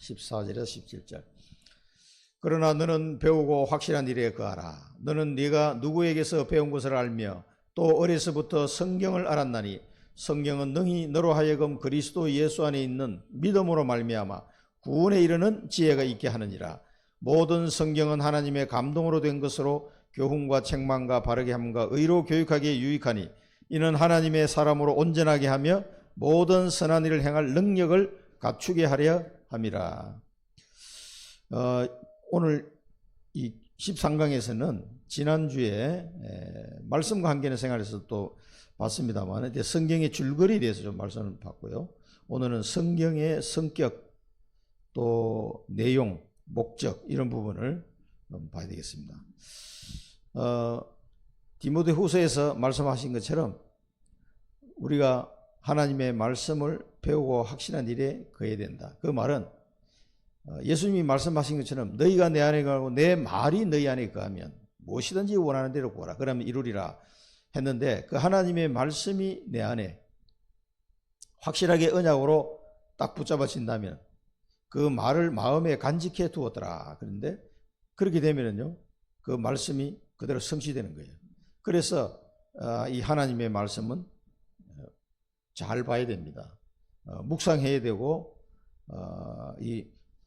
14절에서 17절. 그러나 너는 배우고 확실한 일에 거하라. 너는 네가 누구에게서 배운 것을 알며 또 어려서부터 성경을 알았나니 성경은 능히 너로 하여금 그리스도 예수 안에 있는 믿음으로 말미암아 구원에 이르는 지혜가 있게 하느니라. 모든 성경은 하나님의 감동으로 된 것으로 교훈과 책망과 바르게 함과 의로 교육하기에 유익하니 이는 하나님의 사람으로 온전하게 하며 모든 선한 일을 행할 능력을 갖추게 하려 함이라. 오늘 이 13강에서는 지난주에 말씀과 함께하는 생활에서 또 봤습니다만 성경의 줄거리에 대해서 좀 말씀을 받고요. 오늘은 성경의 성격 또 내용, 목적 이런 부분을 봐야 되겠습니다. 디모데후서에서 말씀하신 것처럼 우리가 하나님의 말씀을 배우고 확신한 일에 거해야 된다. 그 말은 예수님이 말씀하신 것처럼 너희가 내 안에 거하고 내 말이 너희 안에 거하면 무엇이든지 원하는 대로 구하라. 그러면 이루리라 했는데 그 하나님의 말씀이 내 안에 확실하게 언약으로 딱 붙잡아진다면 그 말을 마음에 간직해 두었더라. 그런데 그렇게 되면은요, 그 말씀이 그대로 성취되는 거예요. 그래서 이 하나님의 말씀은 잘 봐야 됩니다. 묵상해야 되고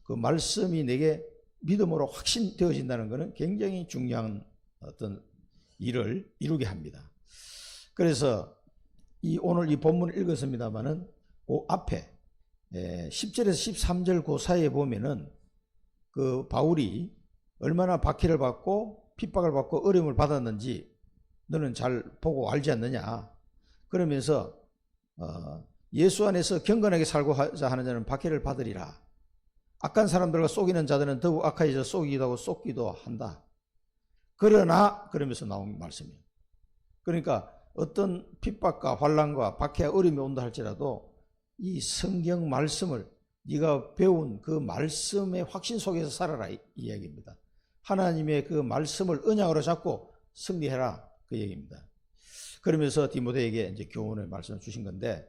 그 말씀이 내게 믿음으로 확신되어진다는 것은 굉장히 중요한 어떤 일을 이루게 합니다. 그래서 오늘 이 본문을 읽었습니다마는 그 앞에 10절에서 13절 그 사이에 보면은 그 바울이 얼마나 박해를 받고 핍박을 받고 어려움을 받았는지 너는 잘 보고 알지 않느냐. 그러면서 예수 안에서 경건하게 살고자 하는 자는 박해를 받으리라. 악한 사람들과 속이는 자들은 더욱 악하여져 속이기도 하고 속기도 한다. 그러나 그러면서 나온 말씀이에요. 그러니까 어떤 핍박과 환난과 박해와 어려움이 온다 할지라도 이 성경 말씀을 네가 배운 그 말씀의 확신 속에서 살아라 이 이야기입니다. 하나님의 그 말씀을 언약으로 잡고 승리해라 그 얘기입니다. 그러면서 디모데에게 이제 교훈의 말씀을 주신 건데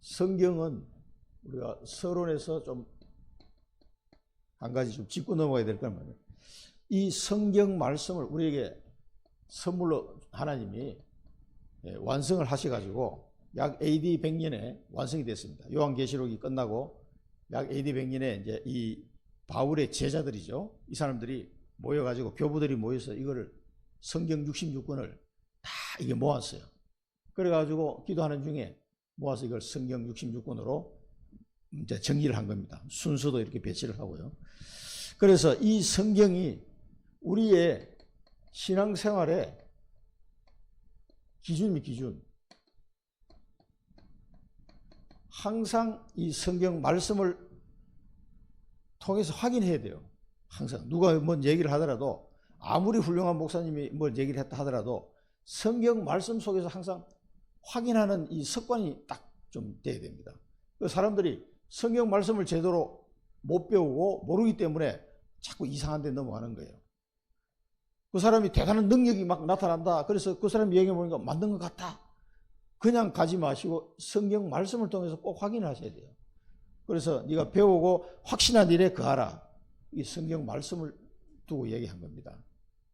성경은 우리가 서론에서 좀 한 가지 좀 짚고 넘어가야 될 건 말이에요. 이 성경 말씀을 우리에게 선물로 하나님이 완성을 하셔가지고 약 AD 100년에 완성이 됐습니다. 요한계시록이 끝나고 약 AD 100년에 이제 이 바울의 제자들이죠. 이 사람들이 모여가지고 교부들이 모여서 이거를 성경 66권을 다 이게 모았어요. 그래가지고 기도하는 중에 모아서 이걸 성경 66권으로 이제 정리를 한 겁니다. 순서도 이렇게 배치를 하고요. 그래서 이 성경이 우리의 신앙생활의 기준입니다. 기준. 항상 이 성경 말씀을 통해서 확인해야 돼요. 항상 누가 뭔 얘기를 하더라도 아무리 훌륭한 목사님이 뭘 얘기를 했다 하더라도 성경 말씀 속에서 항상 확인하는 이 습관이 딱 좀 돼야 됩니다. 그 사람들이 성경 말씀을 제대로 못 배우고 모르기 때문에 자꾸 이상한 데 넘어가는 거예요. 그 사람이 대단한 능력이 막 나타난다. 그래서 그 사람 얘기해 보니까 맞는 것 같다. 그냥 가지 마시고 성경 말씀을 통해서 꼭 확인하셔야 돼요. 그래서 네가 배우고 확신한 일에 거하라. 이 성경 말씀을 두고 얘기한 겁니다.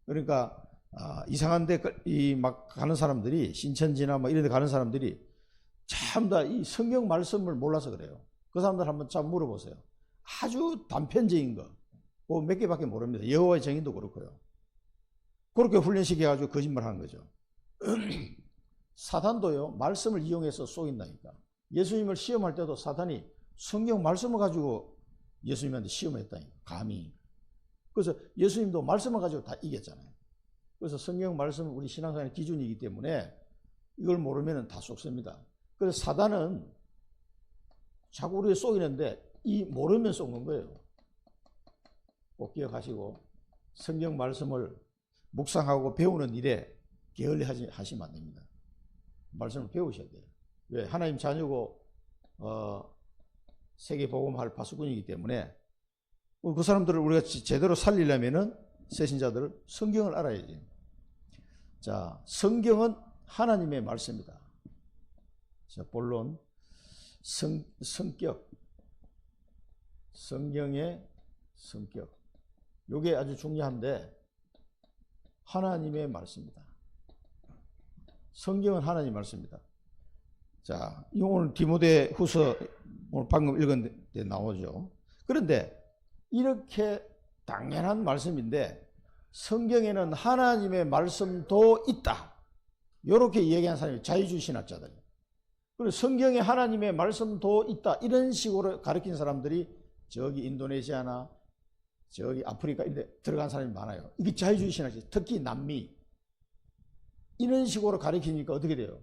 그러니까 이상한 데 막 가는 사람들이 신천지나 뭐 이런 데 가는 사람들이 참 다 이 성경 말씀을 몰라서 그래요. 그 사람들 한번 참 물어보세요. 아주 단편적인 거 뭐 몇 개밖에 모릅니다. 여호와의 증인도 그렇고요. 그렇게 훈련시켜가지고 거짓말 하는 거죠. 사탄도요 말씀을 이용해서 속인다니까. 예수님을 시험할 때도 사탄이 성경 말씀을 가지고 예수님한테 시험을 했다니까. 감히. 그래서 예수님도 말씀을 가지고 다 이겼잖아요. 그래서 성경 말씀은 우리 신앙생활의 기준이기 때문에 이걸 모르면 다 속습니다. 그래서 사단은 자꾸 우리를 속이는데 이 모르면 속는 거예요. 꼭 기억하시고 성경 말씀을 묵상하고 배우는 일에 게을리하시면 안 됩니다. 말씀을 배우셔야 돼요. 왜? 하나님 자녀고 세계복음할 파수꾼이기 때문에 그 사람들을 우리가 제대로 살리려면은 새신자들을 성경을 알아야지. 자, 성경은 하나님의 말씀이다. 자, 본론 성격. 성경의 성격. 이게 아주 중요한데 하나님의 말씀입니다. 성경은 하나님 말씀입니다. 자, 이 오늘 디모데 후서 오늘 방금 읽었는데 나오죠. 그런데 이렇게 당연한 말씀인데 성경에는 하나님의 말씀도 있다. 이렇게 얘기한 사람이 자유주의 신학자들. 그리고 성경에 하나님의 말씀도 있다. 이런 식으로 가르친 사람들이 저기 인도네시아나 저기 아프리카 이런 데 들어간 사람이 많아요. 이게 자유주의 신학자. 특히 남미. 이런 식으로 가르치니까 어떻게 돼요?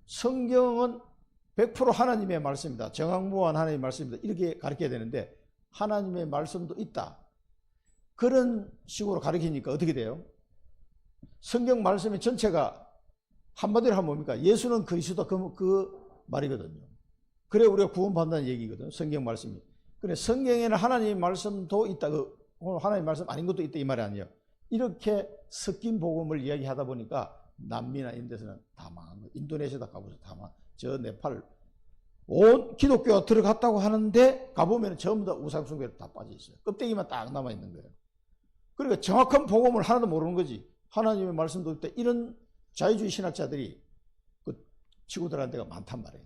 성경은 100% 하나님의 말씀이다. 정확무한 하나님의 말씀이다. 이렇게 가르쳐야 되는데 하나님의 말씀도 있다. 그런 식으로 가르치니까 어떻게 돼요? 성경 말씀의 전체가 한마디로 하면 뭡니까? 예수는 그리스도 그 말이거든요. 그래 우리가 구원받는다는 얘기거든요. 성경 말씀이. 그래 성경에는 하나님의 말씀도 있다. 오늘 하나님의 말씀 아닌 것도 있다 이 말이 아니에요. 이렇게 섞인 복음을 이야기하다 보니까 남미나 이런 데서는 다 망한 거예요. 인도네시아도 가보세요. 다 망한. 저 네팔 온 기독교가 들어갔다고 하는데 가보면 전부 다 우상숭배로 다 빠져 있어요. 껍데기만 딱 남아 있는 거예요. 그러니까 정확한 복음을 하나도 모르는 거지. 하나님의 말씀도 있다. 이런 자유주의 신학자들이 그 치고 들어간 데가 많단 말이에요.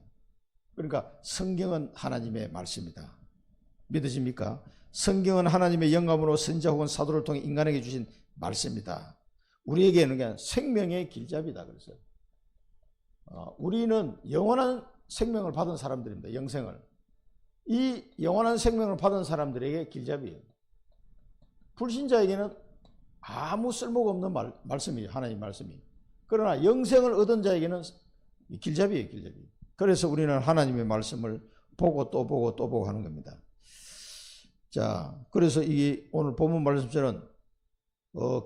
그러니까 성경은 하나님의 말씀이다. 믿으십니까? 성경은 하나님의 영감으로 선지자 혹은 사도를 통해 인간에게 주신 말씀이다. 우리에게는 그냥 생명의 길잡이다. 그래서 우리는 영원한 생명을 받은 사람들입니다. 영생을. 이 영원한 생명을 받은 사람들에게 길잡이에요. 불신자에게는 아무 쓸모가 없는 말씀이에요. 하나님 말씀이. 그러나 영생을 얻은 자에게는 길잡이에요. 길잡이. 그래서 우리는 하나님의 말씀을 보고 또 보고 또 보고 하는 겁니다. 자, 그래서 이 오늘 본문 말씀처럼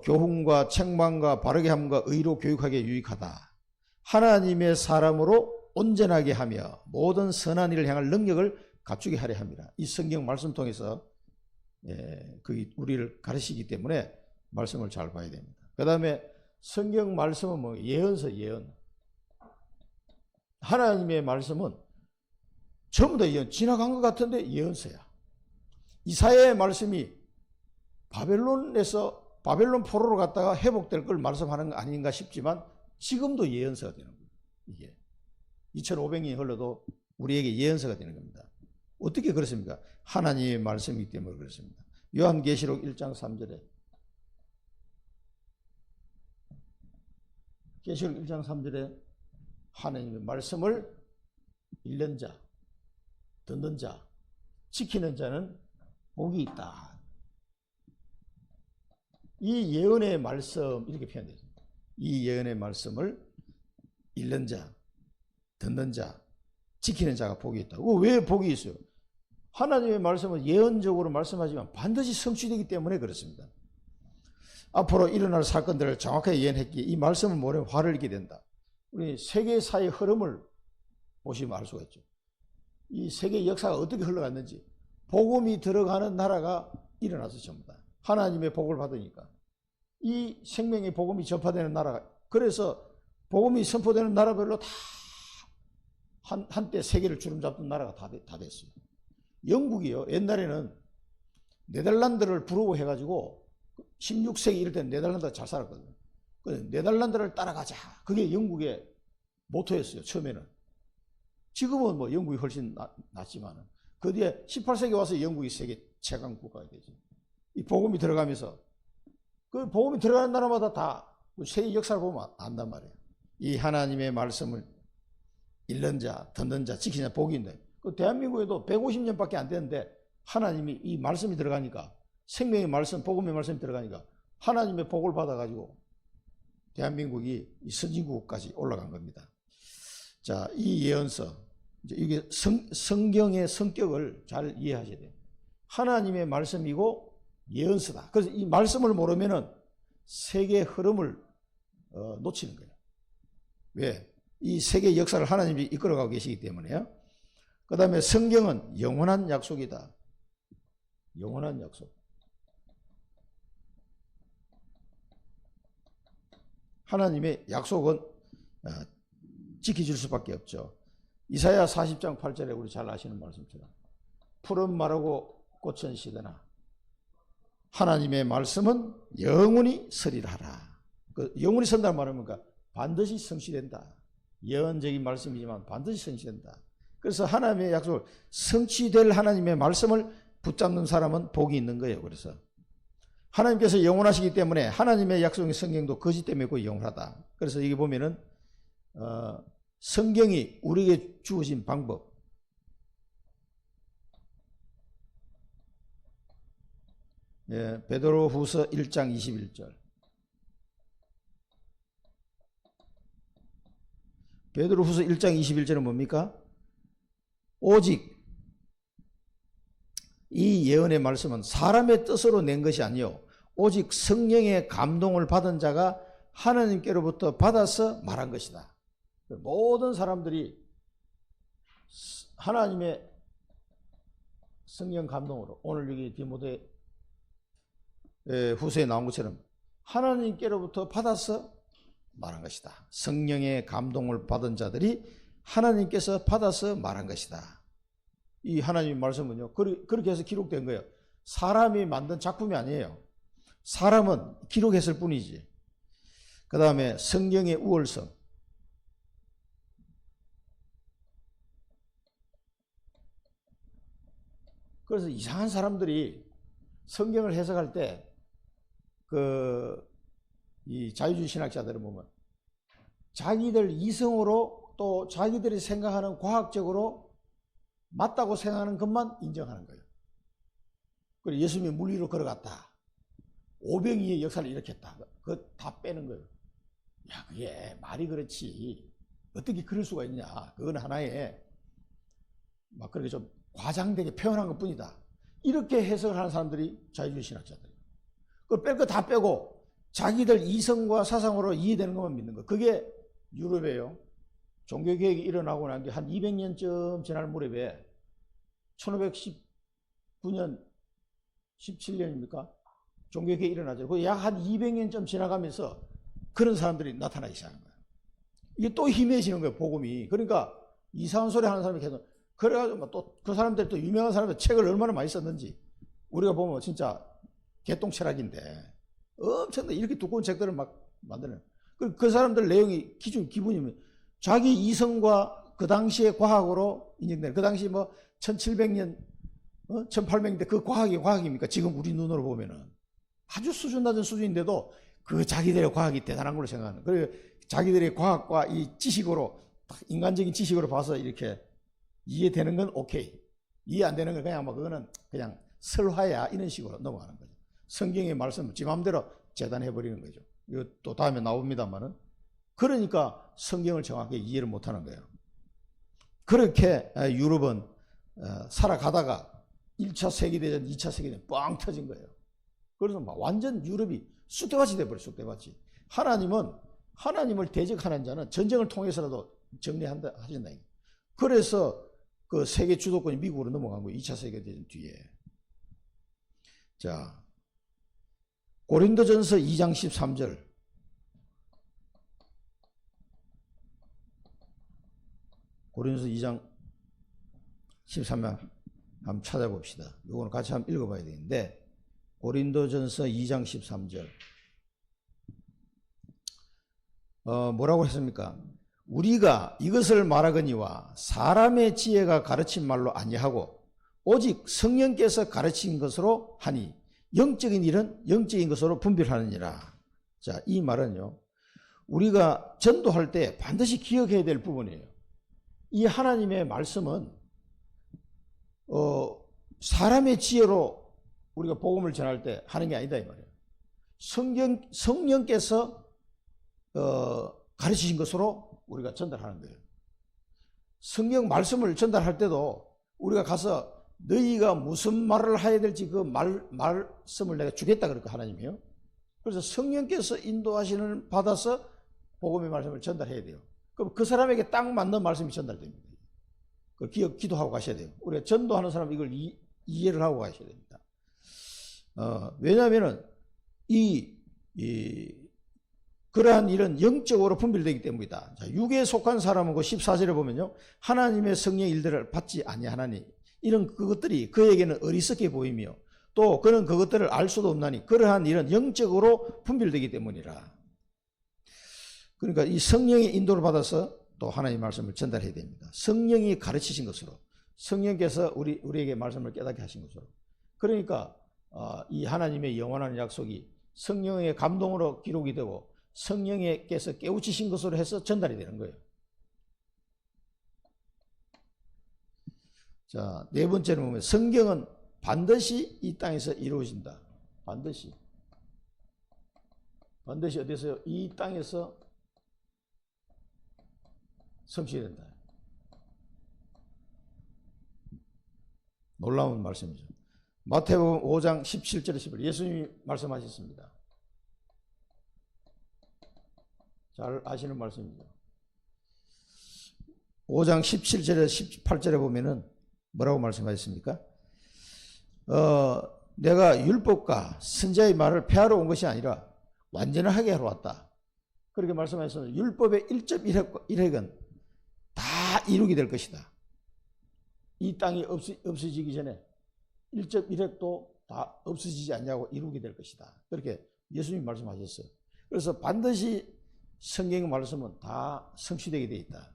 교훈과 책망과 바르게 함과 의로 교육하기에 유익하다. 하나님의 사람으로 온전하게 하며 모든 선한 일을 향할 능력을 갖추게 하려 합니다. 이 성경 말씀 통해서 우리를 가르치기 때문에 말씀을 잘 봐야 됩니다. 그 다음에 성경 말씀은 뭐 예언서, 예언. 하나님의 말씀은 전부 다 예언. 지나간 것 같은데 예언서야. 이사야의 말씀이 바벨론 포로로 갔다가 회복될 걸 말씀하는 거 아닌가 싶지만 지금도 예언서가 되는 거예요. 이게 2500년이 흘러도 우리에게 예언서가 되는 겁니다. 어떻게 그렇습니까? 하나님의 말씀이기 때문에 그렇습니다. 요한계시록 1장 3절에 계시록 1장 3절에 하나님의 말씀을 읽는 자, 듣는 자, 지키는 자는 복이 있다. 이 예언의 말씀 이렇게 표현되어 있습니다. 이 예언의 말씀을 읽는 자, 듣는 자, 지키는 자가 복이 있다. 왜 복이 있어요? 하나님의 말씀은 예언적으로 말씀하지만 반드시 성취되기 때문에 그렇습니다. 앞으로 일어날 사건들을 정확하게 예언했기에 이 말씀을 모르면 화를 입게 된다. 우리 세계사의 흐름을 보시면 알 수가 있죠. 이 세계 역사가 어떻게 흘러갔는지 복음이 들어가는 나라가 일어나서 전부 다 하나님의 복을 받으니까 이 생명의 복음이 전파되는 나라가 그래서 복음이 선포되는 나라별로 다 한때 세계를 주름잡던 나라가 다 됐어요. 영국이요. 옛날에는 네덜란드를 부러워해가지고 16세기 이럴 때는 네덜란드가 잘 살았거든요. 네덜란드를 따라가자. 그게 영국의 모토였어요. 처음에는. 지금은 뭐 영국이 훨씬 낫지만 그 뒤에 18세기 와서 영국이 세계 최강 국가가 되죠. 이 복음이 들어가면서 그 복음이 들어가는 나라마다 다 세계 역사를 보면 안단 말이에요. 이 하나님의 말씀을 읽는 자, 듣는 자, 지키는 자 복이 있는데 그 대한민국에도 150년밖에 안 됐는데 하나님이 이 말씀이 들어가니까 생명의 말씀, 복음의 말씀이 들어가니까 하나님의 복을 받아가지고 대한민국이 이 선진국까지 올라간 겁니다. 자, 이 예언서 이게 성경의 성격을 잘 이해하셔야 돼요. 하나님의 말씀이고 예언서다. 그래서 이 말씀을 모르면은 세계 흐름을 놓치는 거예요. 왜? 이 세계 역사를 하나님이 이끌어가고 계시기 때문에요. 그 다음에 성경은 영원한 약속이다. 영원한 약속. 하나님의 약속은 지켜질 수밖에 없죠. 이사야 40장 8절에 우리 잘 아시는 말씀처럼 푸른 마르고 꽃은 시드나 하나님의 말씀은 영원히 서리라 하라. 그 영원히 선다는 말은 뭔가 반드시 성취된다. 예언적인 말씀이지만 반드시 성취된다. 그래서 하나님의 약속을 성취될 하나님의 말씀을 붙잡는 사람은 복이 있는 거예요. 그래서 하나님께서 영원하시기 때문에 하나님의 약속의 성경도 거짓 때문에 그 영원하다. 그래서 여기 보면은 성경이 우리에게 주어진 방법, 베드로후서 1장 21절. 베드로후서 1장 21절은 뭡니까? 오직 이 예언의 말씀은 사람의 뜻으로 낸 것이 아니요 오직 성령의 감동을 받은 자가 하나님께로부터 받아서 말한 것이다. 모든 사람들이 하나님의 성령 감동으로, 오늘 여기 디모데 후서에 나온 것처럼 하나님께로부터 받아서 말한 것이다. 성령의 감동을 받은 자들이 하나님께서 받아서 말한 것이다. 이 하나님의 말씀은요, 그렇게 해서 기록된 거예요. 사람이 만든 작품이 아니에요. 사람은 기록했을 뿐이지. 그 다음에 성경의 우월성. 그래서 이상한 사람들이 성경을 해석할 때 이 자유주의 신학자들을 보면 자기들 이성으로 또 자기들이 생각하는 과학적으로 맞다고 생각하는 것만 인정하는 거예요. 그리고 예수님이 물 위로 걸어갔다. 오병이의 역사를 일으켰다. 그거 다 빼는 거예요. 야, 그게 말이 그렇지. 어떻게 그럴 수가 있냐. 그건 하나의 막 그렇게 좀 과장되게 표현한 것 뿐이다. 이렇게 해석을 하는 사람들이 자유주의 신학자들이에요. 그걸 뺄 거 다 빼고 자기들 이성과 사상으로 이해되는 것만 믿는 거. 그게 유럽이에요. 종교개혁이 일어나고 난 게 한 200년쯤 지날 무렵에 1519년 17년입니까? 종교개혁이 일어나죠. 그 약 한 200년쯤 지나가면서 그런 사람들이 나타나기 시작한 거예요. 이게 또 희미해지는 거예요, 복음이. 그러니까 이상한 소리 하는 사람이 계속, 그래가지고 또 그 사람들 또 유명한 사람들 책을 얼마나 많이 썼는지 우리가 보면 진짜 개똥철학인데 엄청나게 이렇게 두꺼운 책들을 막 만드는. 그 사람들 내용이 기본이면 자기 이성과 그 당시의 과학으로 인정되는, 그 당시 뭐 1700년 1800년대 그 과학입니까? 지금 우리 눈으로 보면은 아주 수준 낮은 수준인데도 그 자기들의 과학이 대단한 걸로 생각하는. 그리고 자기들의 과학과 이 지식으로, 인간적인 지식으로 봐서 이렇게 이해되는 건 오케이, 이해 안 되는 건 그냥 뭐 그거는 그냥 설화야, 이런 식으로 넘어가는 거죠. 성경의 말씀을 지 마음대로 재단해 버리는 거죠. 이거 또 다음에 나옵니다만은. 그러니까 성경을 정확히 이해를 못하는 거예요. 그렇게 유럽은 살아가다가 1차 세계대전, 2차 세계대전 뻥 터진 거예요. 그래서 막 완전 유럽이 쑥대밭이 돼버려요. 쑥대밭이. 하나님을 대적하는 자는 전쟁을 통해서라도 정리한다 하신다. 그래서 그 세계 주도권이 미국으로 넘어간 거예요. 2차 세계대전 뒤에. 자, 고린도전서 2장 13절. 고린도전서 2장 13절 한번 찾아봅시다. 이거는 같이 한번 읽어봐야 되는데, 고린도전서 2장 13절. 뭐라고 했습니까? 우리가 이것을 말하거니와 사람의 지혜가 가르친 말로 아니하고 오직 성령께서 가르친 것으로 하니 영적인 일은 영적인 것으로 분별하느니라. 자, 이 말은요, 우리가 전도할 때 반드시 기억해야 될 부분이에요. 이 하나님의 말씀은 사람의 지혜로 우리가 복음을 전할 때 하는 게 아니다 이 말이에요. 성령께서 가르치신 것으로 우리가 전달하는 거예요. 성경 말씀을 전달할 때도 우리가 가서 너희가 무슨 말을 해야 될지 그 말씀을 내가 주겠다 그럴까 하나님이요. 그래서 성령께서 인도하시는 받아서 복음의 말씀을 전달해야 돼요. 그럼 그 사람에게 딱 맞는 말씀이 전달됩니다. 그 기도하고 가셔야 돼요. 우리가 전도하는 사람 이걸 이해를 하고 가셔야 됩니다. 왜냐하면은 그러한 일은 영적으로 분별되기 때문이다. 자, 육에 속한 사람은 그 14절에 보면요, 하나님의 성령 일들을 받지 아니하나니 이런 그것들이 그에게는 어리석게 보이며 또 그는 그것들을 알 수도 없나니 그러한 일은 영적으로 분별되기 때문이라. 그러니까 이 성령의 인도를 받아서 또 하나님의 말씀을 전달해야 됩니다. 성령이 가르치신 것으로, 성령께서 우리에게 말씀을 깨닫게 하신 것으로. 그러니까 이 하나님의 영원한 약속이 성령의 감동으로 기록이 되고 성령께서 깨우치신 것으로 해서 전달이 되는 거예요. 자, 네 번째로 보면 성경은 반드시 이 땅에서 이루어진다. 반드시 어디서요? 이 땅에서 성취된다. 놀라운 말씀이죠. 마태복음 5장 17절에 18절 예수님이 말씀하셨습니다. 잘 아시는 말씀이죠. 5장 17절에 18절에 보면은 뭐라고 말씀하셨습니까? 내가 율법과 선지자의 말을 폐하러 온 것이 아니라 완전하게 하러 왔다. 그렇게 말씀하셨습니다. 율법의 1.1획은 다 이루게 될 것이다. 이 땅이 없어지기 전에 1.1획도 다 없어지지 않냐고 이루게 될 것이다. 그렇게 예수님이 말씀하셨어요. 그래서 반드시 성경의 말씀은 다 성취되게 되어 있다.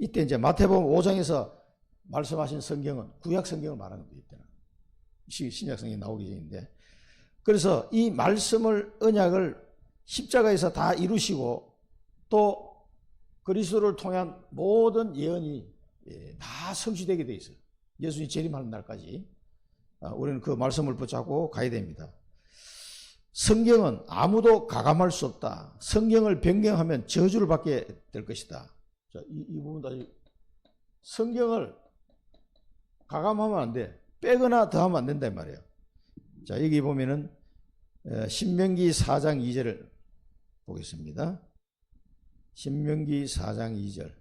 이때 이제 마태복음 5장에서 말씀하신 성경은 구약 성경을 말하는 거예요. 이때는 신약 성경이 나오기 전인데, 그래서 이 말씀을 언약을 십자가에서 다 이루시고 또 그리스도를 통한 모든 예언이 다 성취되게 돼 있어요. 예수님이 재림하는 날까지 우리는 그 말씀을 붙잡고 가야 됩니다. 성경은 아무도 가감할 수 없다. 성경을 변경하면 저주를 받게 될 것이다. 자, 이 부분도 아직 성경을 가감하면 안 돼. 빼거나 더하면 안 된단 말이에요. 자, 여기 보면은 신명기 4장 2절을 보겠습니다. 신명기 4장 2절.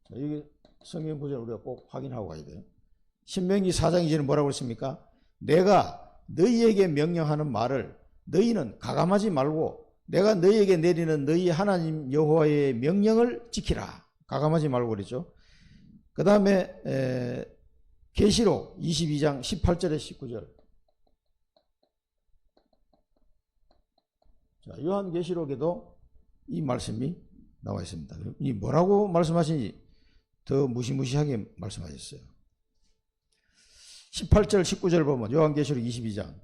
자, 여기 성경 구절 우리가 꼭 확인하고 가야 돼요. 신명기 4장 2절은 뭐라고 했습니까? 내가 너희에게 명령하는 말을 너희는 가감하지 말고 내가 너희에게 내리는 너희 하나님 여호와의 명령을 지키라. 가감하지 말고 그랬죠. 그 다음에 계시록 22장 18절에 19절. 자, 요한계시록에도 이 말씀이 나와 있습니다. 이 뭐라고 말씀하시는지 더 무시무시하게 말씀하셨어요. 18절 19절 보면 요한계시록 22장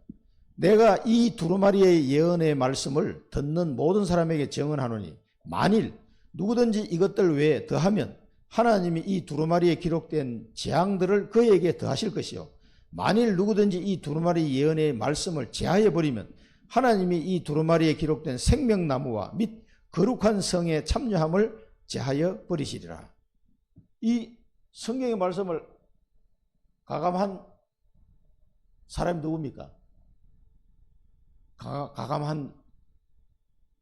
내가 이 두루마리의 예언의 말씀을 듣는 모든 사람에게 증언하노니 만일 누구든지 이것들 외에 더하면 하나님이 이 두루마리에 기록된 재앙들을 그에게 더하실 것이요 만일 누구든지 이 두루마리 예언의 말씀을 제하여 버리면 하나님이 이 두루마리에 기록된 생명나무와 및 거룩한 성에 참여함을 제하여 버리시리라. 이 성경의 말씀을 가감한 사람이 누굽니까? 가감한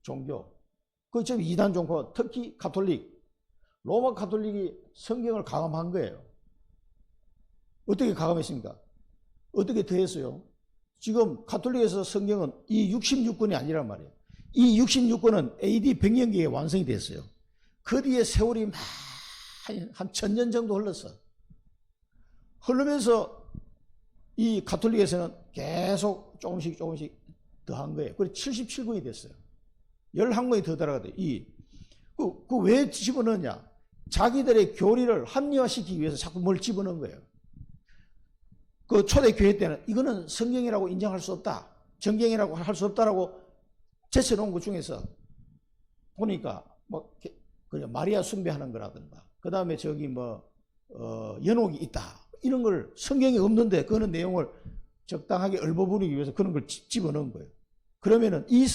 종교. 그 지금 이단 종교, 특히 가톨릭, 로마 가톨릭이 성경을 가감한 거예요. 어떻게 가감했습니까? 어떻게 더했어요? 지금 가톨릭에서 성경은 이 66권이 아니란 말이에요. 이 66권은 AD 100년기에 완성이 됐어요. 그 뒤에 세월이 한 1000년 정도 흘렀어. 흐르면서 이 가톨릭에서는 계속 조금씩 더한 거예요. 그래서 77권이 됐어요. 11권이 더 들어가대. 그 왜 집어넣냐? 자기들의 교리를 합리화시키기 위해서 자꾸 뭘 집어넣은 거예요. 그 초대교회 때는 이거는 성경이라고 인정할 수 없다. 정경이라고 할 수 없다라고 제쳐놓은 것 중에서 보니까 그냥 마리아 숭배하는 거라든가 그 다음에 연옥이 있다. 이런 걸 성경에 없는데 그런 내용을 적당하게 읊어부리기 위해서 그런 걸 집어넣은 거예요. 그러면은 이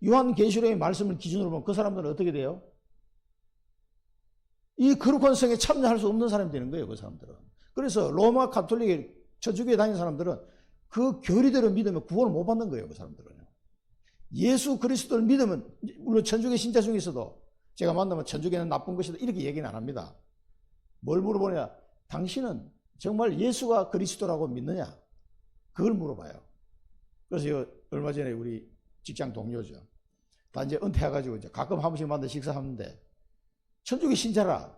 요한계시록의 말씀을 기준으로 보면 그 사람들은 어떻게 돼요? 이 거룩한 성에 참여할 수 없는 사람이 되는 거예요. 그 사람들은. 그래서 로마 가톨릭의 천주교에 다니는 사람들은 그 교리대로 믿으면 구원을 못 받는 거예요. 그 사람들은. 예수 그리스도를 믿으면 물론 천주교 신자 중에서도 제가 만나면 천주교는 나쁜 것이다 이렇게 얘기는 안 합니다. 뭘 물어보냐? 당신은 정말 예수가 그리스도라고 믿느냐? 그걸 물어봐요. 그래서 얼마 전에 우리 직장 동료죠. 다 이제 은퇴해가지고 이제 가끔 한 번씩 만나 식사하는데 천주교 신자라.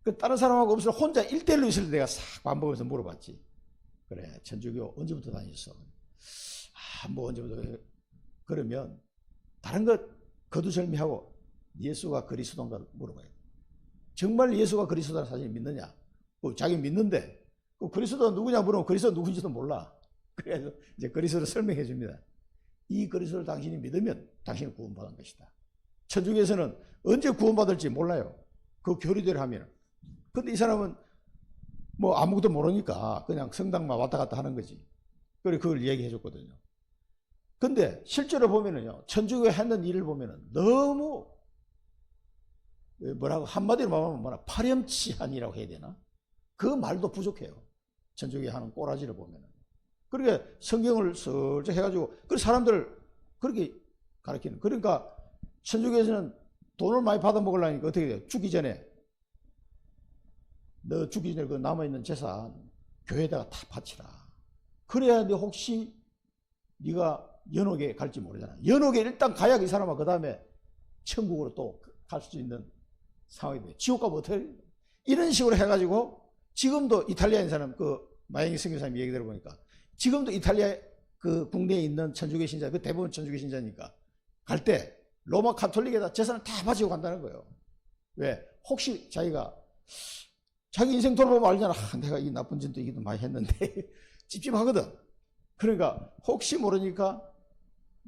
그 다른 사람하고 없을 혼자 1대1로 있을 때 내가 싹 반복해서 물어봤지. 그래, 천주교 언제부터 다녔어? 뭐 언제부터. 그러면 다른 것 거두절미하고 예수가 그리스도인가 물어봐요. 정말 예수가 그리스도라는 사실을 믿느냐? 자기 믿는데 그리스도가 누구냐 물으면 그리스도 누군지도 몰라. 그래서 이제 그리스도를 설명해 줍니다. 이 그리스도를 당신이 믿으면 당신은 구원받은 것이다. 천주교에서는 언제 구원받을지 몰라요. 그 교리대로 하면. 근데 이 사람은 뭐 아무것도 모르니까 그냥 성당만 왔다 갔다 하는 거지. 그래 그걸 얘기해 줬거든요. 근데 실제로 보면은요, 천주교가 했는 일을 보면은 너무 뭐라고 한마디로 말하면 뭐라 파렴치한이라고 해야 되나? 그 말도 부족해요. 천주교 하는 꼬라지를 보면은. 그러니까 성경을 슬쩍 해가지고 그 사람들 그렇게 가르치는. 그러니까 천주교에서는 돈을 많이 받아 먹으려니까 어떻게 돼요? 죽기 전에 너 죽기 전에 그 남아있는 재산 교회에다가 다 바치라. 그래야 너 혹시 네가 연옥에 갈지 모르잖아. 연옥에 일단 가야 이 사람은 그 다음에 천국으로 또 갈 수 있는 상황이 돼. 지옥 가면 어떻게 이런 식으로 해가지고 지금도 이탈리아인 사람 그 마영희 선교사님 얘기 들어보니까 지금도 이탈리아 그 국내에 있는 천주교 신자 그 대부분 천주교 신자니까 갈 때 로마 카톨릭에다 재산을 다 바치고 간다는 거예요. 왜? 혹시 자기가 자기 인생 돌아보면 알잖아. 내가 이 나쁜 짓도 이기도 많이 했는데 찝찝하거든. 그러니까 혹시 모르니까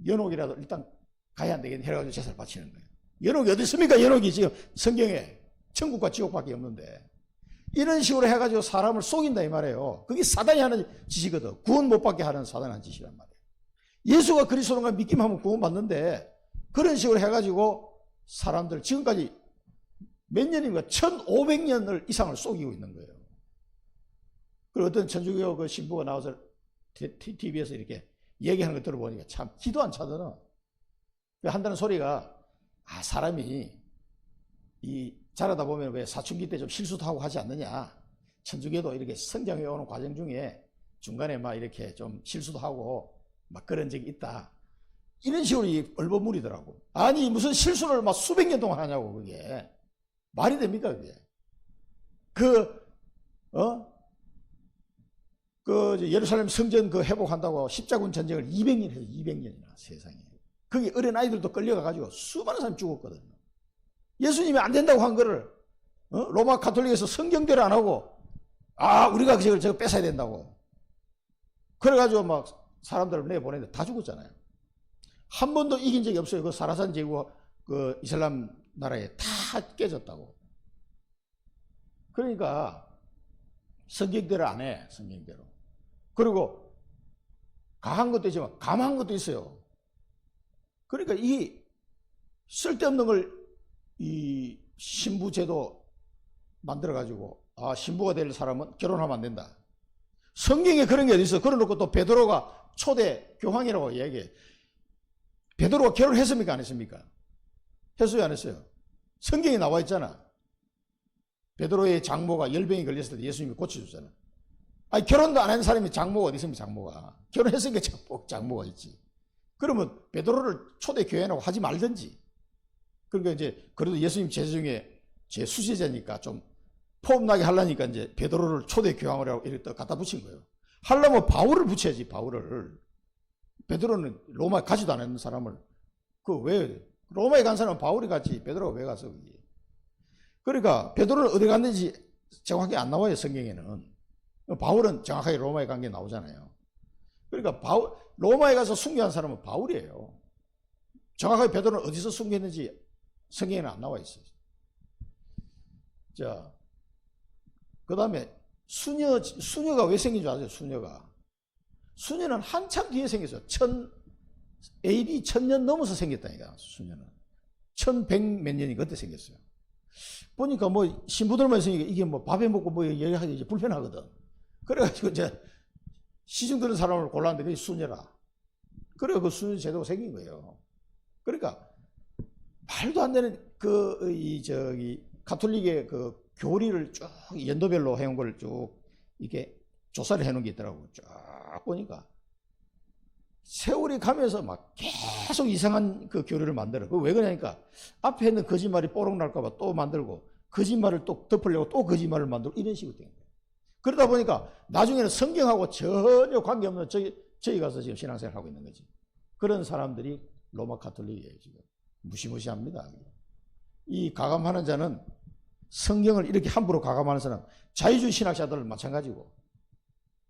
연옥이라도 일단 가야 안 되겠네 해가지고 재산을 바치는 거예요. 연옥이 어디 있습니까? 연옥이 지금 성경에 천국과 지옥밖에 없는데 이런 식으로 해가지고 사람을 속인다 이 말이에요. 그게 사단이 하는 짓이거든. 구원 못 받게 하는 사단이 하는 짓이란 말이에요. 예수가 그리스도인가 믿기만 하면 구원 받는데 그런 식으로 해가지고 사람들 지금까지 몇 년인가 1500년을 이상을 속이고 있는 거예요. 그리고 어떤 천주교 그 신부가 나와서 TV에서 이렇게 얘기하는 거 들어보니까 참 기도 안 차더라. 한다는 소리가 사람이 이 자라다 보면 왜 사춘기 때 좀 실수도 하고 하지 않느냐. 천주교도 이렇게 성장해 오는 과정 중에 중간에 막 이렇게 좀 실수도 하고 막 그런 적이 있다. 이런 식으로 얼버무리더라고. 아니 무슨 실수를 막 수백 년 동안 하냐고. 그게 말이 됩니까 그게. 예루살렘 성전 그 회복한다고 십자군 전쟁을 200년 해서 200년이나 세상에. 거기 어린아이들도 끌려가가지고 수많은 사람이 죽었거든요. 예수님이 안 된다고 한 거를 로마 가톨릭에서 성경대로 안 하고 우리가 저거 뺏어야 된다고. 그래가지고 막 사람들을 내보내는데 다 죽었잖아요. 한 번도 이긴 적이 없어요. 그 사라산 제국 그 이슬람 나라에 다 깨졌다고. 그러니까 성경대로 안 해. 성경대로. 그리고 가한 것도 있지만 감한 것도 있어요. 그러니까 이 쓸데없는 걸 이 신부제도 만들어가지고 신부가 될 사람은 결혼하면 안 된다. 성경에 그런 게 어디 있어. 그래놓고 또 베드로가 초대 교황이라고 얘기해. 베드로가 결혼했습니까? 안 했습니까? 했어요? 안 했어요? 성경에 나와 있잖아. 베드로의 장모가 열병이 걸렸을 때 예수님이 고쳐줬잖아. 결혼도 안 한 사람이 장모가 어디 있습니까? 장모가. 결혼했으니까 장모가 있지. 그러면 베드로를 초대 교회라고 하지 말든지. 그러니까 이제 그래도 예수님 제자 중에 제 수제자니까 좀 폼나게 하려니까 이제 베드로를 초대 교황이라고 이렇게 갖다 붙인 거예요. 하려면 바울을 붙여야지. 바울을. 베드로는 로마에 가지도 않았는 사람을 왜 로마에 간 사람은 바울이 갔지 베드로가 왜 갔어? 그게. 그러니까 베드로는 어디 갔는지 정확하게 안 나와요. 성경에는. 바울은 정확하게 로마에 간 게 나오잖아요. 그러니까 로마에 가서 순교한 사람은 바울이에요. 정확하게 베드로는 어디서 순교했는지 성경에는 안 나와 있어요. 자, 그 다음에 수녀가 왜 생긴 줄 아세요? 수녀는 한참 뒤에 생겼어요. AD 1000년 넘어서 생겼다니까. 수녀는 1100 몇 년이 그때 생겼어요. 보니까 뭐 신부들만 있으니까 이게 뭐 밥에 먹고 뭐 얘기하기 이제 불편하거든. 그래가지고 이제 시중 드는 사람을 골랐는데 그게 수녀라. 그래 그 수녀 제도가 생긴 거예요. 그러니까 말도 안 되는 가톨릭의 그 교리를 쭉 연도별로 해온 걸 쭉 이렇게 조사를 해놓은 게 있더라고. 쭉 보니까 세월이 가면서 막 계속 이상한 그 교리를 만들어. 왜 그러냐니까 앞에 있는 거짓말이 뽀록 날까봐 또 만들고 거짓말을 또 덮으려고 또 거짓말을 만들고 이런 식으로 된 거예요. 그러다 보니까 나중에는 성경하고 전혀 관계없는 저희 가서 지금 신앙생활 하고 있는 거지. 그런 사람들이 로마 가톨릭이에요. 지금 무시무시합니다. 이 가감하는 자는 성경을 이렇게 함부로 가감하는 사람, 자유주의 신학자들 마찬가지고,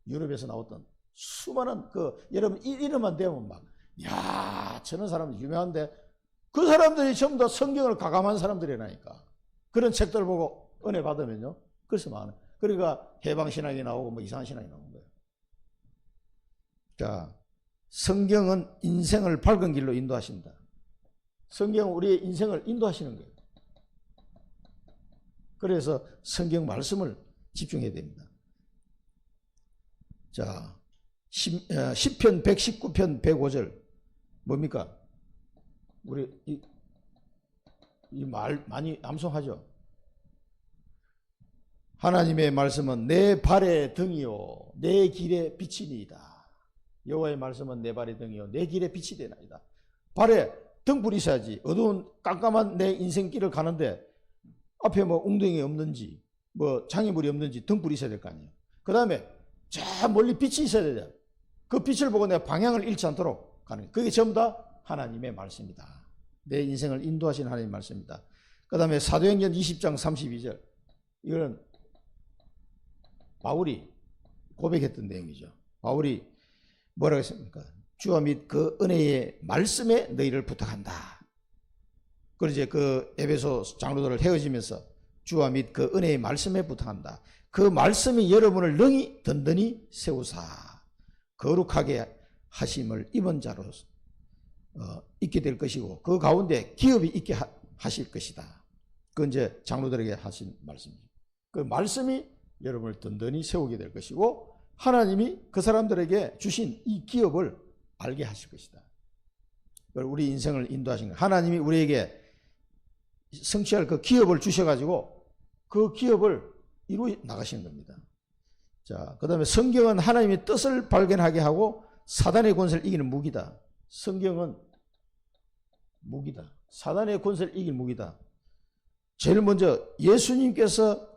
유럽에서 나왔던 수많은 여러분 이름만 대면 막, 야, 저런 사람들 유명한데, 그 사람들이 전부 다 성경을 가감한 사람들이라니까. 그런 책들 보고 은혜 받으면요. 그래서 많아요. 그러니까 해방신학이 나오고 뭐 이상한 신학이 나오는 거예요. 자, 성경은 인생을 밝은 길로 인도하신다. 성경은 우리의 인생을 인도하시는 거예요. 그래서 성경 말씀을 집중해야 됩니다. 자, 시편 119편 105절 뭡니까? 우리 이 말 많이 암송하죠. 하나님의 말씀은 내 발의 등이요 내 길의 빛이니이다. 여호와의 말씀은 내 발의 등이요 내 길의 빛이 되나이다. 발에 등불이 있어야지. 어두운 깜깜한 내 인생길을 가는데 앞에 뭐 웅덩이 없는지 뭐 장애물이 없는지 등불이 있어야 될 거 아니에요. 그 다음에 저 멀리 빛이 있어야 돼요. 그 빛을 보고 내가 방향을 잃지 않도록 가는 거예요. 그게 전부 다 하나님의 말씀이다. 내 인생을 인도하시는 하나님의 말씀입니다. 그 다음에 사도행전 20장 32절 이거는 바울이 고백했던 내용이죠. 바울이 뭐라고 했습니까? 주와 및 그 은혜의 말씀에 너희를 부탁한다. 그리고 이제 그 에베소 장로들을 헤어지면서 주와 및 그 은혜의 말씀에 부탁한다. 그 말씀이 여러분을 능히 든든히 세우사 거룩하게 하심을 입은 자로 있게 될 것이고 그 가운데 기업이 있게 하실 것이다. 그건 이제 장로들에게 하신 말씀이죠. 그 말씀이 여러분을 든든히 세우게 될 것이고 하나님이 그 사람들에게 주신 이 기업을 알게 하실 것이다. 우리 인생을 인도하신 거예요. 하나님이 우리에게 성취할 그 기업을 주셔가지고 그 기업을 이루어 나가시는 겁니다. 자, 그 다음에 성경은 하나님의 뜻을 발견하게 하고 사단의 권세를 이기는 무기다. 성경은 무기다. 사단의 권세를 이길 무기다. 제일 먼저 예수님께서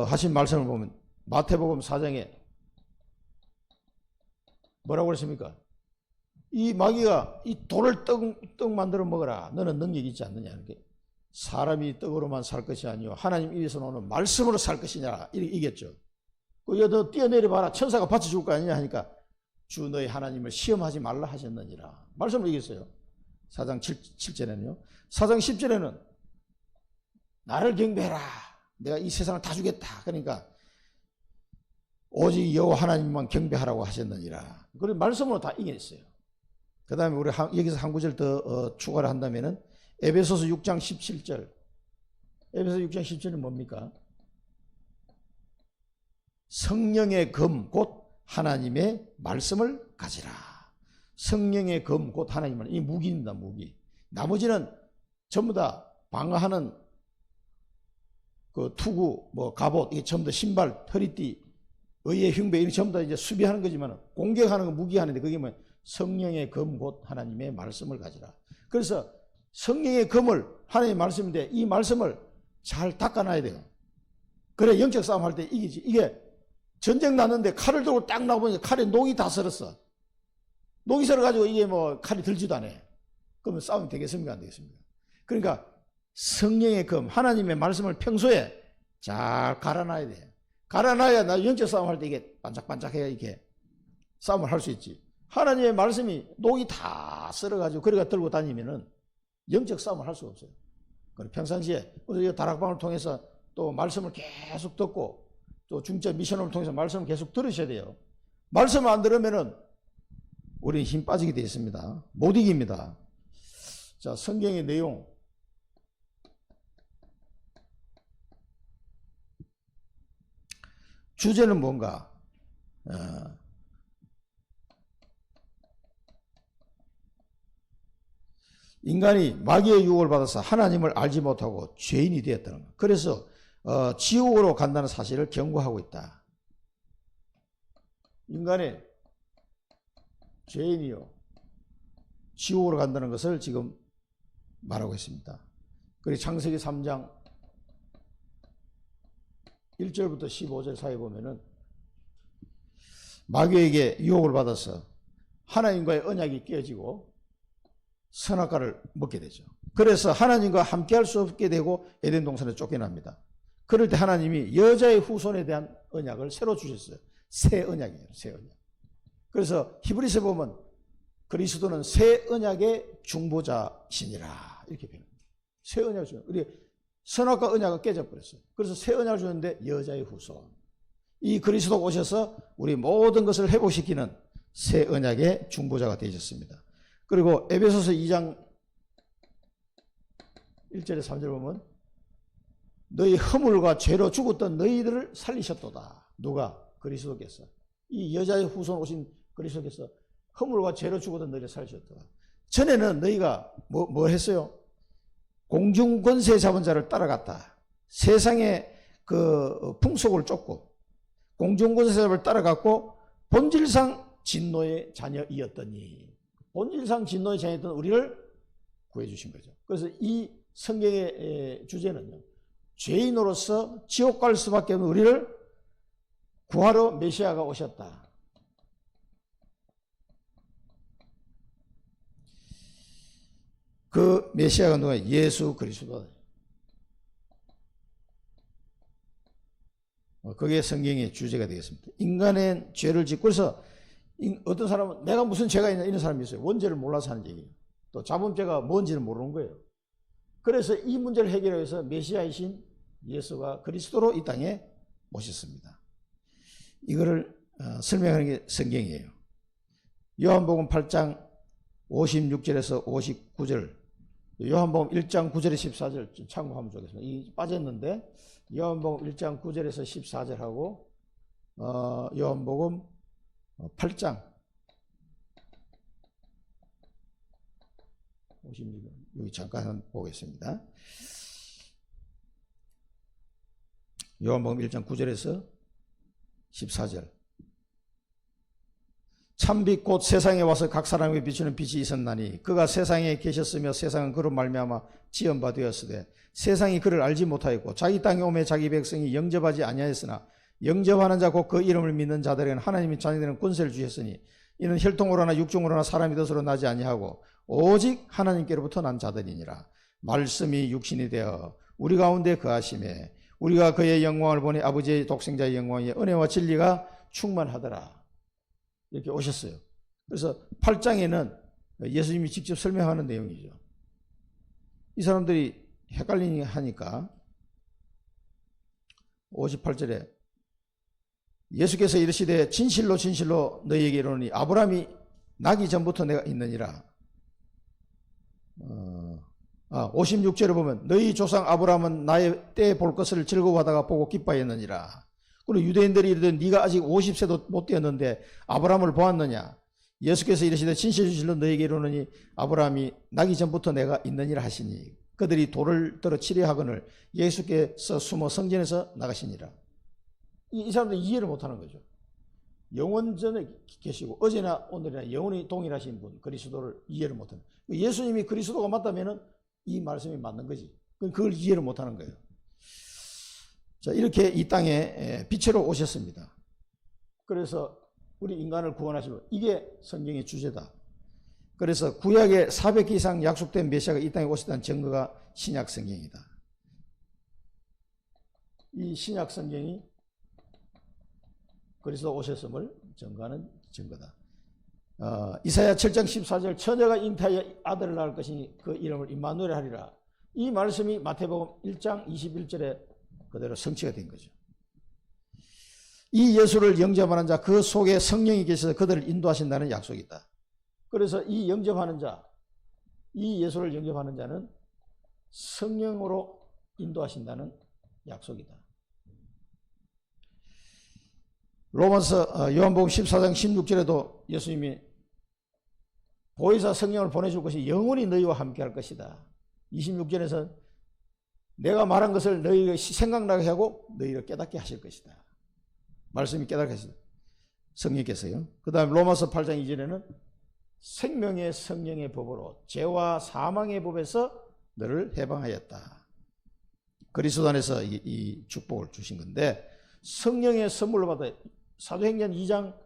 하신 말씀을 보면 마태복음 4장에 뭐라고 그랬습니까? 이 마귀가 이 돌을 떡 만들어 먹어라. 너는 능력이 있지 않느냐. 이렇게. 사람이 떡으로만 살 것이 아니요 하나님 입에서 나오는 말씀으로 살 것이냐. 이렇게 이겼죠. 너 뛰어내려봐라. 천사가 받쳐줄 거 아니냐 하니까 주 너희 하나님을 시험하지 말라 하셨느니라. 말씀을 이겼어요. 4장 7절에는요. 4장 10절에는 나를 경배해라. 내가 이 세상을 다 주겠다. 그러니까 오직 여호와 하나님만 경배하라고 하셨느니라. 그런 말씀으로 다 이겼어요. 그 다음에 우리 여기서 한 구절 더 추가를 한다면은 에베소서 6장 17절. 에베소서 6장 17절은 뭡니까? 성령의 검 곧 하나님의 말씀을 가지라. 성령의 검 곧 하나님의 말씀. 이 무기입니다. 무기. 나머지는 전부 다 방어하는 그 투구, 뭐 갑옷, 이게 전부 다 신발, 허리띠, 의의 흉배 이런 전부 다 이제 수비하는 거지만 공격하는 건 무기하는데 그게 뭐 성령의 검 곧 하나님의 말씀을 가지라. 그래서 성령의 검을 하나님의 말씀인데 이 말씀을 잘 닦아놔야 돼요. 그래 영적 싸움 할 때 이기지. 이게 전쟁 났는데 칼을 들고 딱 나오니까 칼에 녹이 다 설었어. 녹이 설어가지고 이게 뭐 칼이 들지도 않아. 그러면 싸움이 되겠습니까? 안 되겠습니까? 그러니까 성령의 검, 하나님의 말씀을 평소에 잘 갈아놔야 돼. 갈아놔야 나 영적 싸움 할 때 이게 반짝반짝해야 이렇게 싸움을 할 수 있지. 하나님의 말씀이 녹이 다 썰어가지고 그래가 들고 다니면은 영적 싸움을 할 수가 없어요. 평상시에 우리 다락방을 통해서 또 말씀을 계속 듣고 또 중재 미션을 통해서 말씀을 계속 들으셔야 돼요. 말씀을 안 들으면은 우리는 힘 빠지게 되어 있습니다. 못 이깁니다. 자, 성경의 내용. 주제는 뭔가? 인간이 마귀의 유혹을 받아서 하나님을 알지 못하고 죄인이 되었다는 것. 그래서 지옥으로 간다는 사실을 경고하고 있다. 인간의 죄인이요 지옥으로 간다는 것을 지금 말하고 있습니다. 그리고 창세기 3장 1절부터 15절 사이에 보면은 마귀에게 유혹을 받아서 하나님과의 언약이 깨어지고 선악과를 먹게 되죠. 그래서 하나님과 함께 할 수 없게 되고 에덴 동산에 쫓겨납니다. 그럴 때 하나님이 여자의 후손에 대한 언약을 새로 주셨어요. 새 언약이에요. 새 언약. 그래서 히브리서에 보면 그리스도는 새 언약의 중보자시니라 이렇게 표현합니다. 새 언약을 주는. 우리 선악과 언약은 깨져버렸어요. 그래서 새 언약을 주는데 여자의 후손. 이 그리스도가 오셔서 우리 모든 것을 회복시키는 새 언약의 중보자가 되셨습니다. 그리고 에베소서 2장 1절에 3절 보면 너희 허물과 죄로 죽었던 너희들을 살리셨도다. 누가? 그리스도께서. 이 여자의 후손 오신 그리스도께서 허물과 죄로 죽었던 너희를 살리셨도다. 전에는 너희가 뭐 했어요? 공중 권세 잡은 자를 따라갔다. 세상의 그 풍속을 쫓고 공중 권세 잡을 따라갔고 본질상 진노의 자녀이었더니 본질상 진노의 자녀였던 우리를 구해 주신 거죠. 그래서 이 성경의 주제는요. 죄인으로서 지옥 갈 수밖에 없는 우리를 구하러 메시아가 오셨다. 그 메시아가 누가? 예수 그리스도다. 그게 성경의 주제가 되겠습니다. 인간의 죄를 짓고 그래서 어떤 사람은 내가 무슨 죄가 있냐 이런 사람이 있어요. 원죄를 몰라서 하는 얘기예요. 또 자범죄가 뭔지는 모르는 거예요. 그래서 이 문제를 해결하기 위해서 메시아이신 예수가 그리스도로 이 땅에 오셨습니다. 이거를 설명하는 게 성경이에요. 요한복음 8장 56절에서 59절, 요한복음 1장 9절에 14절 참고하면 좋겠습니다. 이 빠졌는데 요한복음 1장 9절에서 14절하고 요한복음 8장 56절 여기 잠깐 보겠습니다. 요한복음 1장 9절에서 14절. 참빛 곧 세상에 와서 각 사람에게 비추는 빛이 있었나니 그가 세상에 계셨으며 세상은 그로 말미암아 지은 바 되었으되 세상이 그를 알지 못하였고 자기 땅에 오매 자기 백성이 영접하지 아니하였으나 영접하는 자 곧 그 이름을 믿는 자들에게는 하나님이 자녀되는 권세를 주셨으니 이는 혈통으로나 육종으로나 사람의 뜻으로 나지 아니하고 오직 하나님께로부터 난 자들이니라. 말씀이 육신이 되어 우리 가운데 거하심에 우리가 그의 영광을 보니 아버지의 독생자의 영광에 은혜와 진리가 충만하더라. 이렇게 오셨어요. 그래서 8장에는 예수님이 직접 설명하는 내용이죠. 이 사람들이 헷갈리니까 58절에 예수께서 이르시되 진실로 진실로 너희에게 이르노니 아브라함이 나기 전부터 내가 있느니라. 56절에 보면 너희 조상 아브라함은 나의 때에 볼 것을 즐거워하다가 보고 기뻐했느니라. 그리고 유대인들이 이르되 네가 아직 50세도 못 되었는데 아브라함을 보았느냐. 예수께서 이르시되 진실로 너희에게 이르노니 아브라함이 나기 전부터 내가 있느니라 하시니 그들이 돌을 들어 치려 하거늘 예수께서 숨어 성전에서 나가시니라. 이 사람들은 이해를 못하는 거죠. 영원전에 계시고 어제나 오늘이나 영원히 동일하신 분 그리스도를 이해를 못하는. 예수님이 그리스도가 맞다면 이 말씀이 맞는 거지. 그걸 이해를 못하는 거예요. 자, 이렇게 이 땅에 빛으로 오셨습니다. 그래서 우리 인간을 구원하시고 이게 성경의 주제다. 그래서 구약에 400개 이상 약속된 메시아가 이 땅에 오셨다는 증거가 신약 성경이다. 이 신약 성경이 그리스도 오셨음을 증거하는 증거다. 이사야 7장 14절 처녀가 잉태하여 아들을 낳을 것이니 그 이름을 임마누엘 하리라. 이 말씀이 마태복음 1장 21절에 그대로 성취가 된 거죠. 이 예수를 영접하는 자 그 속에 성령이 계셔서 그들을 인도하신다는 약속이다. 그래서 이 영접하는 자, 이 예수를 영접하는 자는 성령으로 인도하신다는 약속이다. 로마서 요한복음 14장 16절에도 예수님이 보혜사 성령을 보내줄 것이 영원히 너희와 함께 할 것이다. 26절에서 내가 말한 것을 너희가 생각나게 하고 너희를 깨닫게 하실 것이다. 말씀이 깨닫게 하시다. 성령께서요. 그 다음 로마서 8장 2절에는 생명의 성령의 법으로 죄와 사망의 법에서 너를 해방하였다. 그리스도 안에서 이 축복을 주신 건데, 성령의 선물로 받아. 사도행전 2장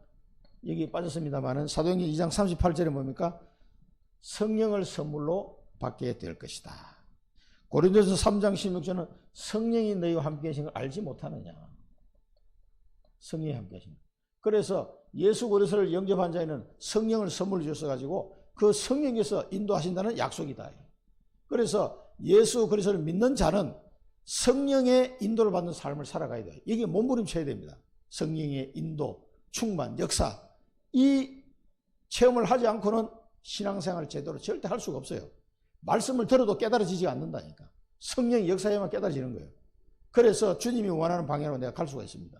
여기 빠졌습니다만은 사도행전 2장 38절에 뭡니까? 성령을 선물로 받게 될 것이다. 고린도서 3장 16절은 성령이 너희와 함께 계신 걸 알지 못하느냐. 성령이 함께 계신 걸. 그래서 예수 그리스도를 영접한 자에는 성령을 선물로 주셔가지고 그 성령께서 인도하신다는 약속이다. 그래서 예수 그리스도를 믿는 자는 성령의 인도를 받는 삶을 살아가야 돼요. 이게 몸부림쳐야 됩니다. 성령의 인도, 충만, 역사. 이 체험을 하지 않고는 신앙생활을 제대로 절대 할 수가 없어요. 말씀을 들어도 깨달아지지 않는다니까. 성령의 역사에만 깨달아지는 거예요. 그래서 주님이 원하는 방향으로 내가 갈 수가 있습니다.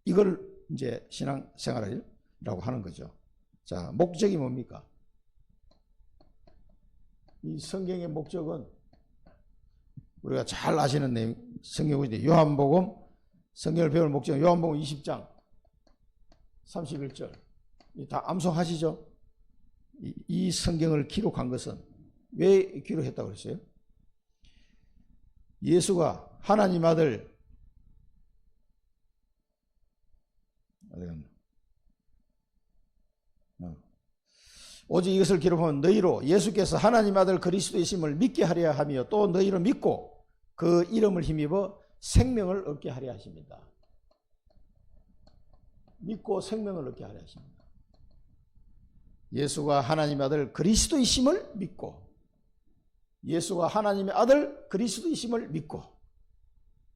이걸 이제 신앙생활이라고 하는 거죠. 자, 목적이 뭡니까? 이 성경의 목적은 우리가 잘 아시는 내용, 성경인데 요한복음, 성경을 배울 목적은 요한복음 20장 31절. 다 암송하시죠? 이 성경을 기록한 것은 왜 기록했다고 그랬어요? 예수가 하나님 아들, 오직 이것을 기록하면 너희로 예수께서 하나님 아들 그리스도이심을 믿게 하려 하며 또 너희로 믿고 그 이름을 힘입어 생명을 얻게 하려 하십니다. 믿고 생명을 얻게 하려 하십니다. 예수가 하나님 아들 그리스도이심을 믿고, 예수가 하나님의 아들 그리스도이심을 믿고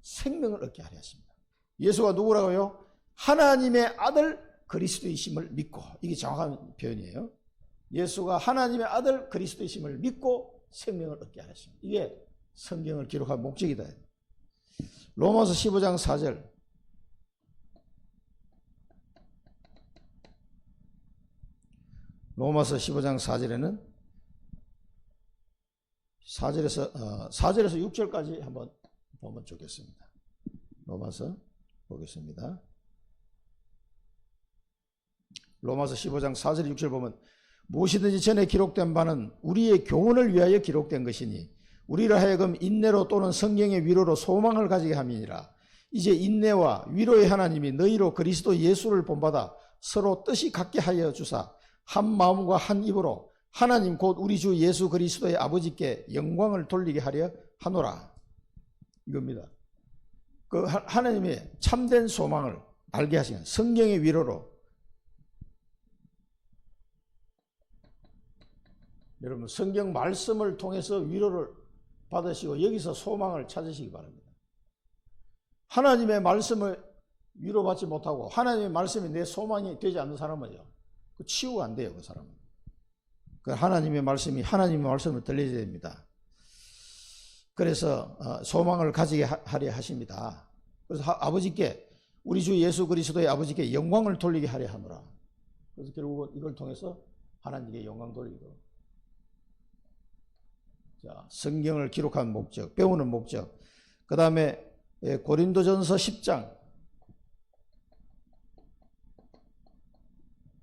생명을 얻게 하려 하십니다. 예수가 누구라고요? 하나님의 아들 그리스도이심을 믿고. 이게 정확한 표현이에요. 예수가 하나님의 아들 그리스도이심을 믿고 생명을 얻게 하셨습니다. 이게 성경을 기록한 목적이다. 로마서 15장 4절. 로마서 15장 4절에는 4절에서 6절까지 한번 보면 좋겠습니다. 로마서 보겠습니다. 로마서 15장 4절 6절 보면 무엇이든지 전에 기록된 바는 우리의 교훈을 위하여 기록된 것이니 우리를 하여금 인내로 또는 성령의 위로로 소망을 가지게 함이니라. 이제 인내와 위로의 하나님이 너희로 그리스도 예수를 본받아 서로 뜻이 같게 하여 주사 한 마음과 한 입으로 하나님 곧 우리 주 예수 그리스도의 아버지께 영광을 돌리게 하려 하노라. 이겁니다. 그 하나님의 참된 소망을 알게 하시는 성령의 위로로. 여러분 성경 말씀을 통해서 위로를 받으시고 여기서 소망을 찾으시기 바랍니다. 하나님의 말씀을 위로받지 못하고 하나님의 말씀이 내 소망이 되지 않는 사람은요, 그 치유가 안 돼요. 그 사람은. 그 하나님의 말씀이 하나님의 말씀을 들려야 됩니다. 그래서 소망을 가지게 하려 하십니다. 그래서 아버지께 우리 주 예수 그리스도의 아버지께 영광을 돌리게 하려 하노라. 그래서 결국은 이걸 통해서 하나님께 영광 돌리고. 자, 성경을 기록한 목적, 배우는 목적. 그 다음에 고린도전서 10장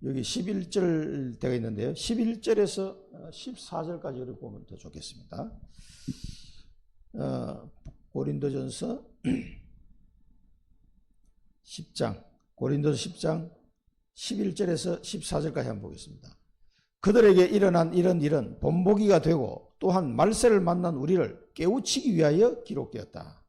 여기 11절 되어 있는데요. 11절에서 14절까지 이렇게 보면 더 좋겠습니다. 고린도전서 10장, 고린도서 10장 11절에서 14절까지 한번 보겠습니다. 그들에게 일어난 이런 일은 본보기가 되고 또한 말세를 만난 우리를 깨우치기 위하여 기록되었다.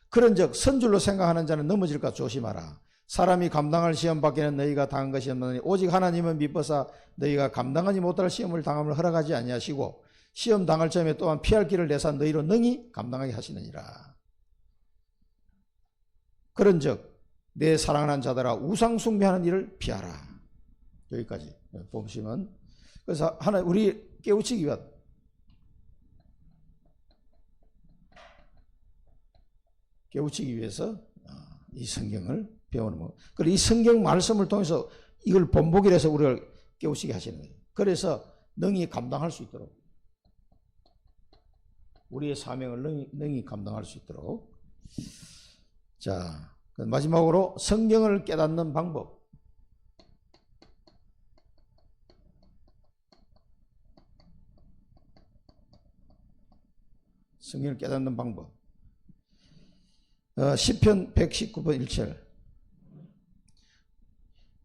그런즉 선줄로 생각하는 자는 넘어질까 조심하라. 사람이 감당할 시험 밖에는 너희가 당한 것이 없느니 오직 하나님은 미뻐사 너희가 감당하지 못할 시험을 당함을 허락하지 아니하시고 시험 당할 점에 또한 피할 길을 내사 너희로 능히 감당하게 하시느니라. 그런즉 내 사랑하는 자들아 우상 숭배하는 일을 피하라. 여기까지 보시면, 그래서 하나님 우리 깨우치기 위한 깨우치기 위해서 이 성경을 배우는 거. 그리고 이 성경 말씀을 통해서 이걸 본보기를 해서 우리를 깨우치게 하시는 거예요. 그래서 능히 감당할 수 있도록, 우리의 사명을 능히 감당할 수 있도록. 자, 마지막으로 성경을 깨닫는 방법. 성경을 깨닫는 방법. 시편 119편 1절.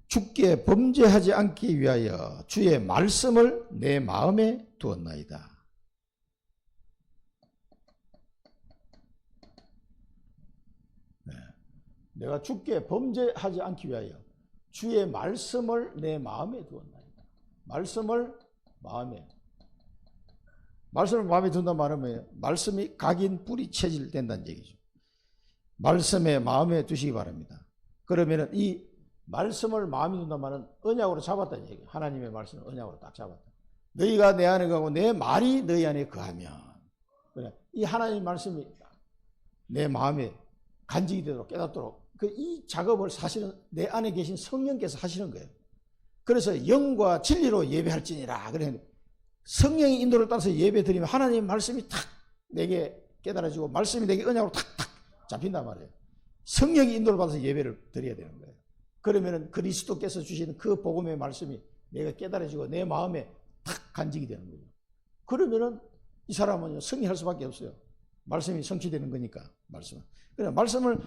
주께 범죄하지 않기 위하여 주의 말씀을 내 마음에 두었나이다. 내가 주께 범죄하지 않기 위하여 주의 말씀을 내 마음에 두었나이다. 말씀을 마음에 둔다는 말은 뭐예요? 말씀이 각인 뿌리 체질된다는 얘기죠. 말씀에 마음에 두시기 바랍니다. 그러면 이 말씀을 마음에 둔다는 말은 언약으로 잡았다는 얘기예요. 하나님의 말씀을 언약으로 딱 잡았다. 너희가 내 안에 거하고 내 말이 너희 안에 거하면, 이 하나님의 말씀이 내 마음에 간직이 되도록 깨닫도록 이 작업을 사실은 내 안에 계신 성령께서 하시는 거예요. 그래서 영과 진리로 예배할지니라. 그래 성령의 인도를 따라서 예배 드리면 하나님의 말씀이 탁 내게 깨달아지고 말씀이 내게 언약으로 탁탁 잡힌단 말이에요. 성령의 인도를 받아서 예배를 드려야 되는 거예요. 그러면은 그리스도께서 주시는 그 복음의 말씀이 내가 깨달아지고 내 마음에 탁 간직이 되는 거예요. 그러면은 이 사람은 승리할 수밖에 없어요. 말씀이 성취되는 거니까. 그냥 말씀을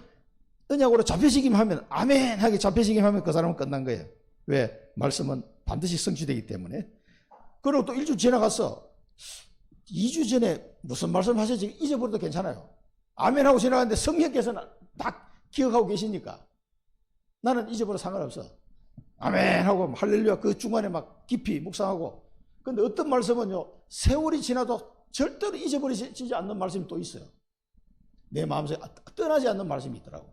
언약으로 잡혀지기만 하면, 아멘 하게 잡혀지기만 하면 그 사람은 끝난 거예요. 왜? 말씀은 반드시 성취되기 때문에. 그리고 또 1주 지나갔어. 2주 전에 무슨 말씀 하셨지 잊어버려도 괜찮아요. 아멘 하고 지나갔는데 성령께서는 딱 기억하고 계시니까 나는 잊어버려 상관없어. 아멘 하고 할렐루야 그 중간에 막 깊이 묵상하고. 근데 어떤 말씀은요, 세월이 지나도 절대로 잊어버리지 않는 말씀이 또 있어요. 내 마음속에 떠나지 않는 말씀이 있더라고.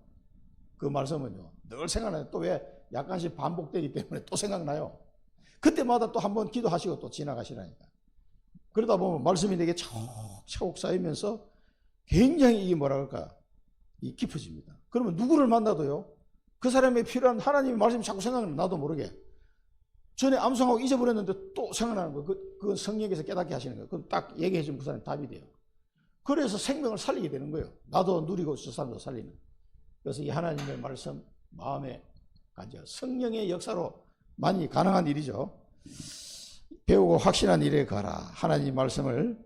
그 말씀은요, 늘 생각나요. 또 왜? 약간씩 반복되기 때문에 또 생각나요. 그때마다 또 한번 기도하시고 또 지나가시라니까. 그러다 보면 말씀이 내게 차곡차곡 쌓이면서 굉장히 이게 뭐라 그럴까, 이 깊어집니다. 그러면 누구를 만나도요, 그 사람에 필요한 하나님의 말씀이 자꾸 생각나면 나도 모르게. 전에 암송하고 잊어버렸는데 또 생각나는 거예요. 그건 성령께서 깨닫게 하시는 거예요. 그럼 딱 얘기해주면 그 사람이 답이 돼요. 그래서 생명을 살리게 되는 거예요. 나도 누리고 저 사람도 살리는. 그래서 이 하나님의 말씀 마음에 간절, 성령의 역사로 많이 가능한 일이죠. 배우고 확신한 일에 가라. 하나님 말씀을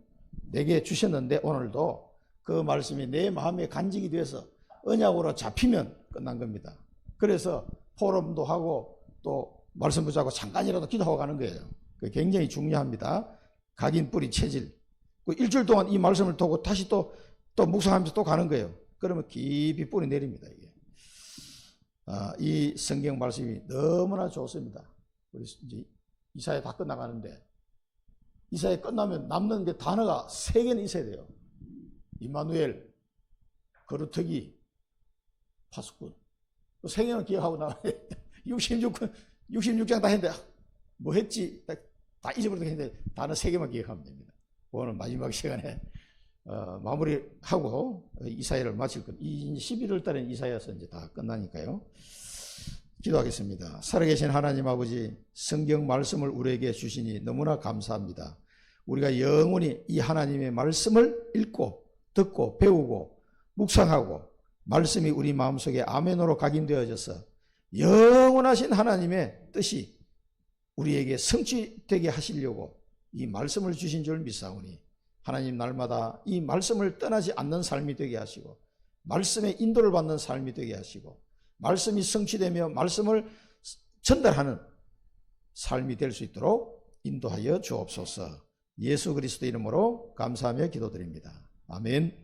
내게 주셨는데 오늘도 그 말씀이 내 마음에 간직이 돼서 언약으로 잡히면 끝난 겁니다. 그래서 포럼도 하고 또 말씀 붙잡고 잠깐이라도 기도하고 가는 거예요. 그게 굉장히 중요합니다. 각인 뿌리 체질. 일주일 동안 이 말씀을 두고 다시 또 묵상하면서 또 가는 거예요. 그러면 깊이 뿌리 내립니다. 이게. 이 성경 말씀이 너무나 좋습니다. 우리 이제 이사야 다 끝나가는데, 이사야 끝나면 남는 게 단어가 3개는 있어야 돼요. 임마누엘, 거루터기, 파수꾼. 3개는 기억하고 나와야 돼. 66장 다 했는데 뭐 했지? 다 잊어버리게 했는데 단어 3개만 기억하면 됩니다. 오늘 마지막 시간에 마무리하고 이사야를 마칠 겁니다. 11월 달에 이사야서 이제 다 끝나니까요. 기도하겠습니다. 살아계신 하나님 아버지, 성경 말씀을 우리에게 주시니 너무나 감사합니다. 우리가 영원히 이 하나님의 말씀을 읽고 듣고 배우고 묵상하고 말씀이 우리 마음속에 아멘으로 각인되어져서 영원하신 하나님의 뜻이 우리에게 성취되게 하시려고 이 말씀을 주신 줄 믿사오니 하나님 날마다 이 말씀을 떠나지 않는 삶이 되게 하시고 말씀의 인도를 받는 삶이 되게 하시고 말씀이 성취되며 말씀을 전달하는 삶이 될 수 있도록 인도하여 주옵소서. 예수 그리스도 이름으로 감사하며 기도드립니다. 아멘.